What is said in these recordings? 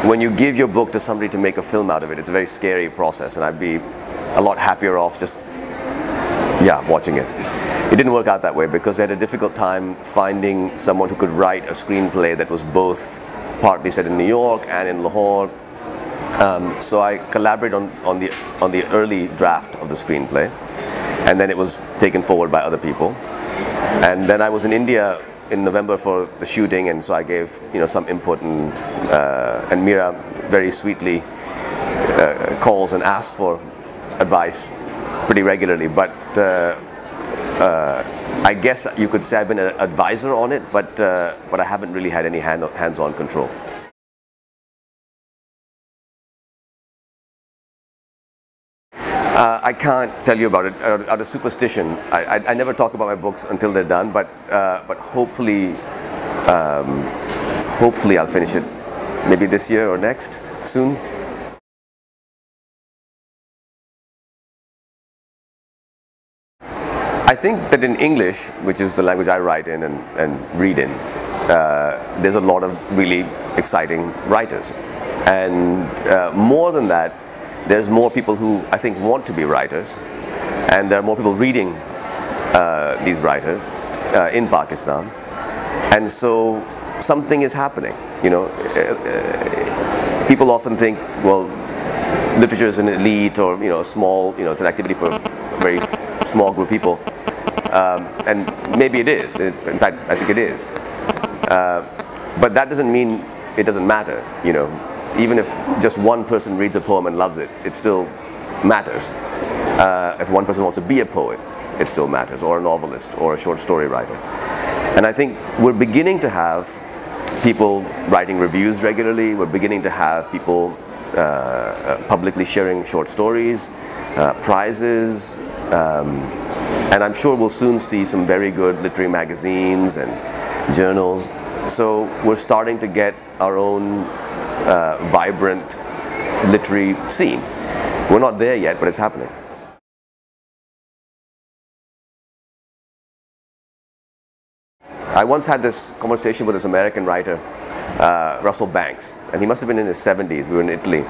when you give your book to somebody to make a film out of it, it's a very scary process, and I'd be a lot happier off just, yeah, watching it. It didn't work out that way because they had a difficult time finding someone who could write a screenplay that was both partly set in New York and in Lahore. So I collaborated on the early draft of the screenplay, and then it was taken forward by other people. And then I was in India in November for the shooting, and so I gave some input, and Mira very sweetly calls and asks for advice pretty regularly. But I guess you could say I've been an advisor on it, but I haven't really had any hands-on control. I can't tell you about it. Out of superstition, I never talk about my books until they're done. But hopefully, hopefully I'll finish it maybe this year or next, soon. I think that in English, which is the language I write in and read in, there's a lot of really exciting writers. And more than that, there's more people who I think want to be writers, and there are more people reading these writers in Pakistan. And so something is happening. People often think, well, literature is an elite or a small, it's an activity for a very small group of people. And maybe it is. In fact, I think it is. But that doesn't mean it doesn't matter. Even if just one person reads a poem and loves it, it still matters. If one person wants to be a poet, it still matters, or a novelist, or a short story writer. And I think we're beginning to have people writing reviews regularly. We're beginning to have people publicly sharing short stories, prizes, and I'm sure we'll soon see some very good literary magazines and journals. So we're starting to get our own vibrant literary scene. We're not there yet, but it's happening. I once had this conversation with this American writer, Russell Banks, and he must have been in his 70s. We were in Italy,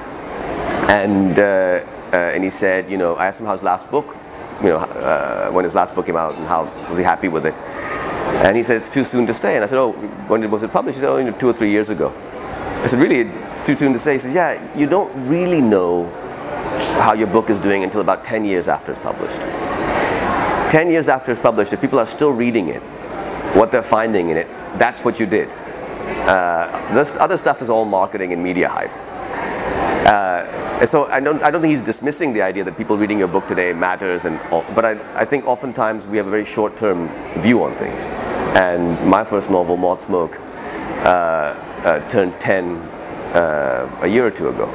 and he said, I asked him how his last book, when his last book came out, and how was he happy with it. And he said, it's too soon to say. And I said, oh, when was it published? He said, oh, 2 or 3 years ago. I said, really, it's too soon to say? He said, yeah, you don't really know how your book is doing until about 10 years after it's published. 10 years after it's published, if people are still reading it, what they're finding in it, that's what you did. This other stuff is all marketing and media hype. So I don't think he's dismissing the idea that people reading your book today matters, but I think oftentimes we have a very short-term view on things. And my first novel, Moth, turned 10 a year or two ago.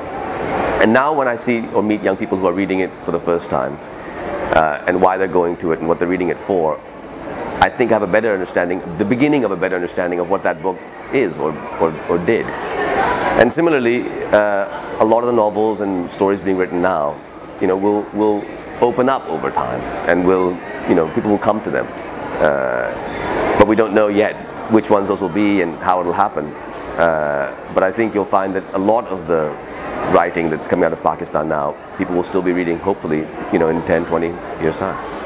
And now when I see or meet young people who are reading it for the first time, and why they're going to it and what they're reading it for, I think I have a better understanding, the beginning of a better understanding of what that book is or did. And similarly, a lot of the novels and stories being written now, will open up over time, and people will come to them. But we don't know yet which ones those will be and how it'll happen. But I think you'll find that a lot of the writing that's coming out of Pakistan now, people will still be reading, hopefully, in 10, 20 years' time.